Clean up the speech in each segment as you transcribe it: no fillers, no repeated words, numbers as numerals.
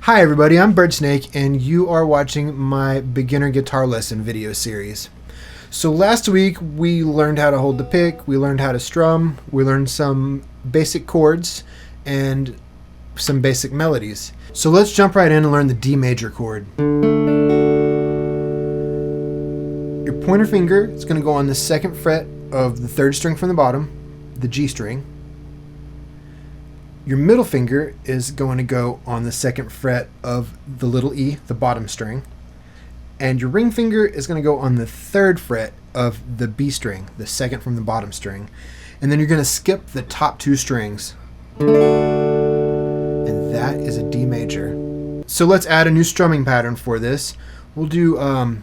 Hi everybody, I'm Birdsnake and you are watching my beginner guitar lesson video series. So last week we learned how to hold the pick, we learned how to strum, we learned some basic chords and some basic melodies. So let's jump right in and learn the D major chord. Your pointer finger is going to go on the second fret of the third string from the bottom, the G string. Your middle finger is going to go on the second fret of the little E, the bottom string. And your ring finger is going to go on the third fret of the B string, the second from the bottom string. And then you're going to skip the top two strings. And that is a D major. So let's add a new strumming pattern for this. We'll do down,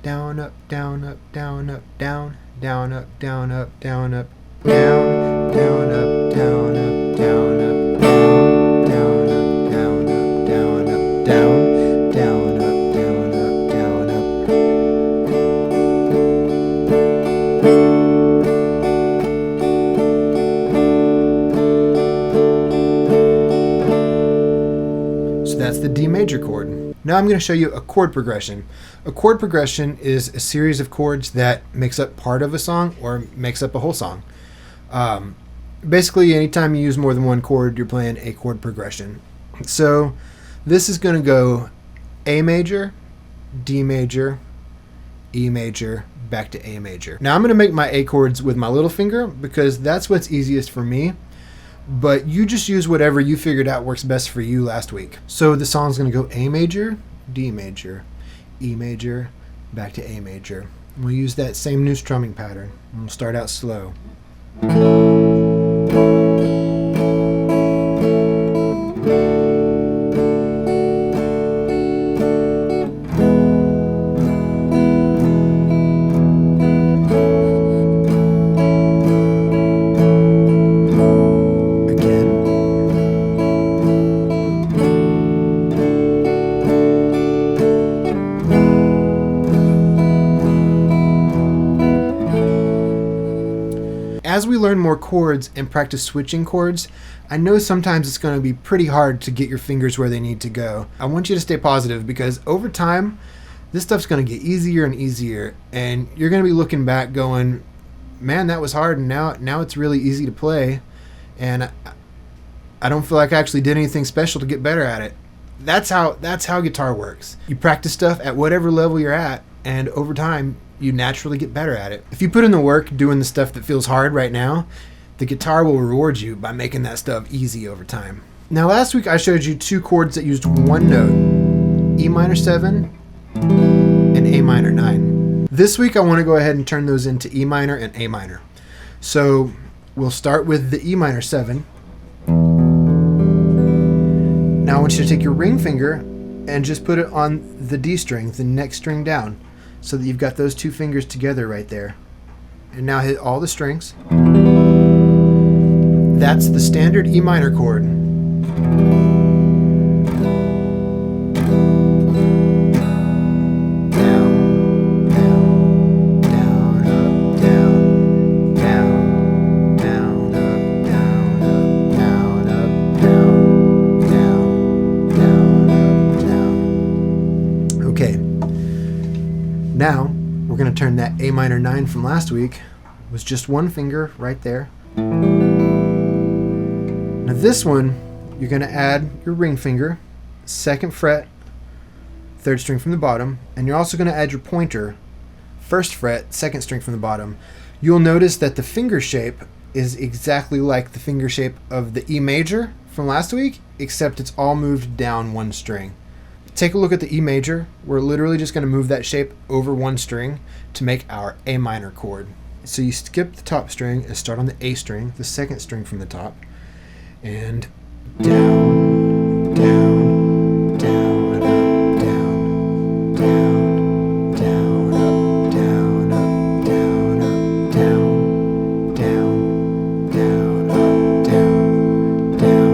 down, up, down, up, down, up, down, down, up, down, up, down, up, down, down, up, down, up. Down, up, down, down, up, down, up, down, up, down, down, up, down, up, down, up. So that's the D major chord. Now I'm going to show you a chord progression. A chord progression is a series of chords that makes up part of a song or makes up a whole song. Basically, anytime you use more than one chord, you're playing a chord progression. So this is going to go A major, D major, E major, back to A major. Now I'm going to make my A chords with my little finger because that's what's easiest for me. But you just use whatever you figured out works best for you last week. So the song's going to go A major, D major, E major, back to A major. We'll use that same new strumming pattern. We'll start out slow. As we learn more chords and practice switching chords, I know sometimes it's going to be pretty hard to get your fingers where they need to go. I want you to stay positive because over time, this stuff's going to get easier and easier, and you're going to be looking back going, man, that was hard, and now it's really easy to play, and I don't feel like I actually did anything special to get better at it. That's how guitar works. You practice stuff at whatever level you're at, and over time, you naturally get better at it. If you put in the work doing the stuff that feels hard right now, the guitar will reward you by making that stuff easy over time. Now last week I showed you two chords that used one note, E minor 7 and A minor 9. This week I want to go ahead and turn those into E minor and A minor. So we'll start with the E minor 7. Now I want you to take your ring finger and just put it on the D string, the next string down, so that you've got those two fingers together right there. And now hit all the strings. That's the standard E minor chord. Down, down, down, up, down, down, down, up, down, up, down, up, down, down, down, up, down. Okay. Now, we're going to turn that A minor 9 from last week with just one finger right there. Now this one, you're going to add your ring finger, second fret, third string from the bottom, and you're also going to add your pointer, first fret, second string from the bottom. You'll notice that the finger shape is exactly like the finger shape of the E major from last week, except it's all moved down one string. Take a look at the E major. We're literally just going to move that shape over one string to make our A minor chord. So you skip the top string and start on the A string, the second string from the top, and down, down, down, up, down, down, down, up, down, up, down, up, down, down, down, up, down, down,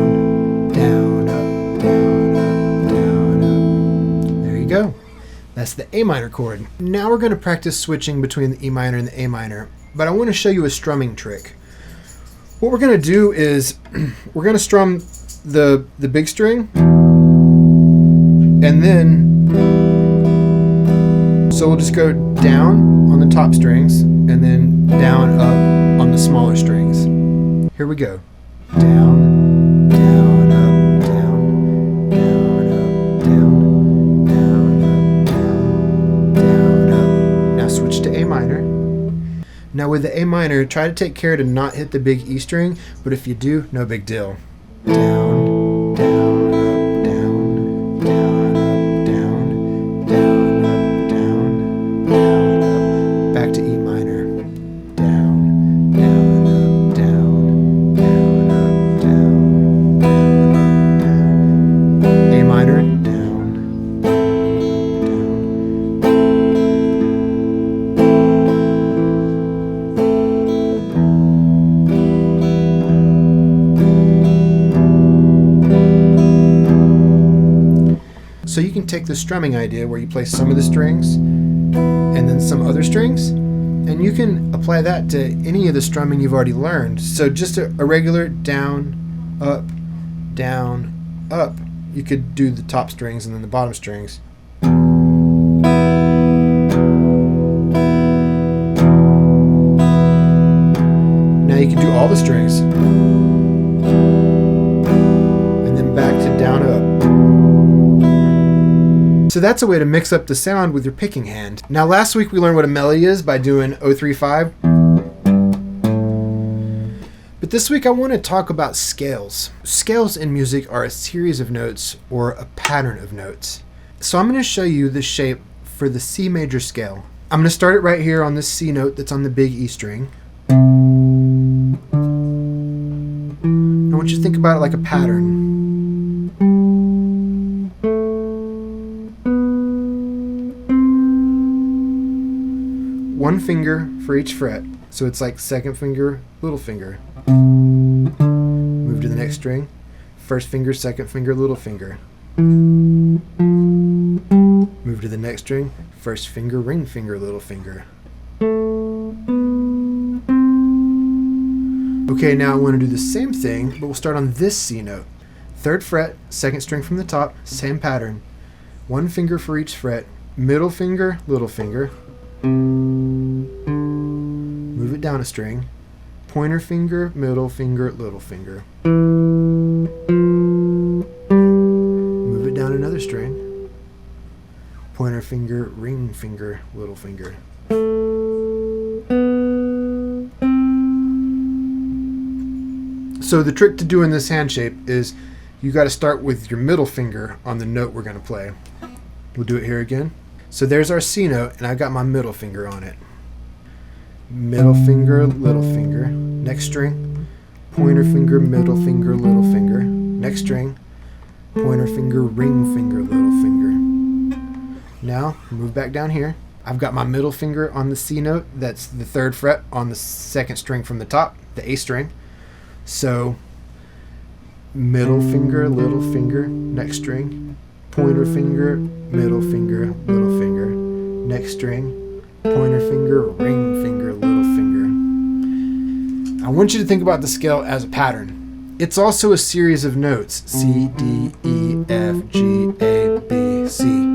down, up, down, up, down, up. There you go. That's the A minor chord. Now we're going to practice switching between the E minor and the A minor, but I want to show you a strumming trick. What we're going to do is we're going to strum the big string And then, so we'll just go down on the top strings and then down up on the smaller strings. Here we go. Down, down, up, down, down, up, down, down, up, down, down, up. Now switch to A minor. Now with the A minor, try to take care to not hit the big E string, but if you do, no big deal. Down, down, up, down, down, up, down, down, up, down, down, up. Back to E minor. Down, down, up, down, down, up, down, down, up, down. A minor, down, down. So you can take the strumming idea where you play some of the strings and then some other strings, and you can apply that to any of the strumming you've already learned. So just a regular down, up, you could do the top strings and then the bottom strings. Now you can do all the strings and then back to down, up. So that's a way to mix up the sound with your picking hand. Now last week we learned what a melody is by doing 0-3-5. But this week I want to talk about scales. Scales in music are a series of notes or a pattern of notes. So I'm going to show you the shape for the C major scale. I'm going to start it right here on this C note that's on the big E string. I want you to think about it like a pattern. One finger for each fret, so it's like second finger, little finger. Move to the next string, first finger, second finger, little finger. Move to the next string, first finger, ring finger, little finger. Okay, now I want to do the same thing, but we'll start on this C note. Third fret, second string from the top, same pattern. One finger for each fret, middle finger, little finger. Move it down a string. Pointer finger, middle finger, little finger. Move it down another string. Pointer finger, ring finger, little finger. So the trick to doing this hand shape is you got to start with your middle finger on the note we're going to play. We'll do it here again. So there's our C note, and I've got my middle finger on it. Middle finger, little finger. Next string, pointer finger, middle finger, little finger. Next string, pointer finger, ring finger, little finger. Now, move back down here. I've got my middle finger on the C note. That's the third fret on the second string from the top, the A string. So, middle finger, little finger. Next string, pointer finger, middle finger, little finger. Next string, pointer finger, ring finger, little finger. I want you to think about the scale as a pattern. It's also a series of notes. C, D, E, F, G, A, B, C.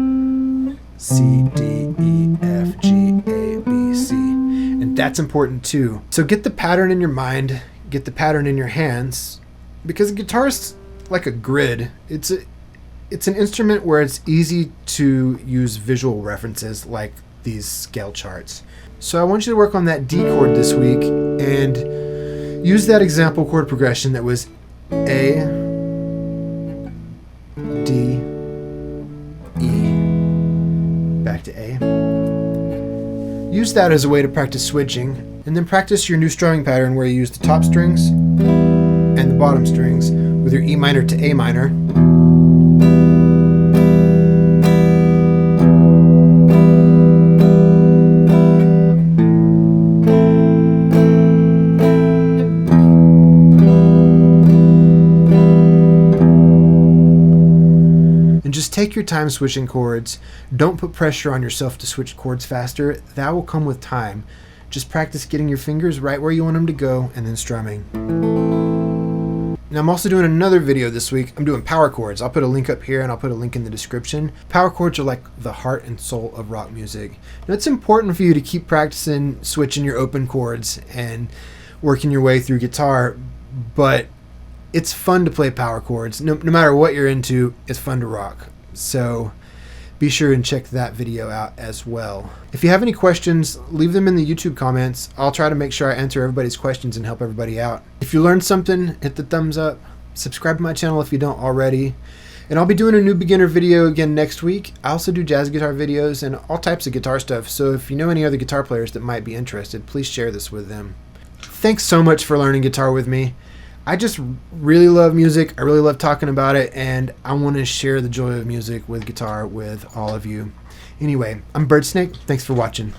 C, D, E, F, G, A, B, C. And that's important too. So get the pattern in your mind, get the pattern in your hands, because a guitar's like a grid. It's an instrument where it's easy to use visual references like these scale charts. So I want you to work on that D chord this week and use that example chord progression that was A, D, E, back to A. Use that as a way to practice switching, and then practice your new strumming pattern where you use the top strings and the bottom strings with your E minor to A minor. Just take your time switching chords. Don't put pressure on yourself to switch chords faster. That will come with time. Just practice getting your fingers right where you want them to go and then strumming. And I'm also doing another video this week. I'm doing power chords. I'll put a link up here and I'll put a link in the description. Power chords are like the heart and soul of rock music. Now, it's important for you to keep practicing switching your open chords and working your way through guitar, but it's fun to play power chords. No matter what you're into, it's fun to rock. So be sure and check that video out as well. If you have any questions, leave them in the YouTube comments. I'll try to make sure I answer everybody's questions and help everybody out. If you learned something, hit the thumbs up. Subscribe to my channel if you don't already. And I'll be doing a new beginner video again next week. I also do jazz guitar videos and all types of guitar stuff. So if you know any other guitar players that might be interested, please share this with them. Thanks so much for learning guitar with me. I just really love music. I really love talking about it, and I want to share the joy of music with guitar with all of you. Anyway, I'm Bird Snake. Thanks for watching.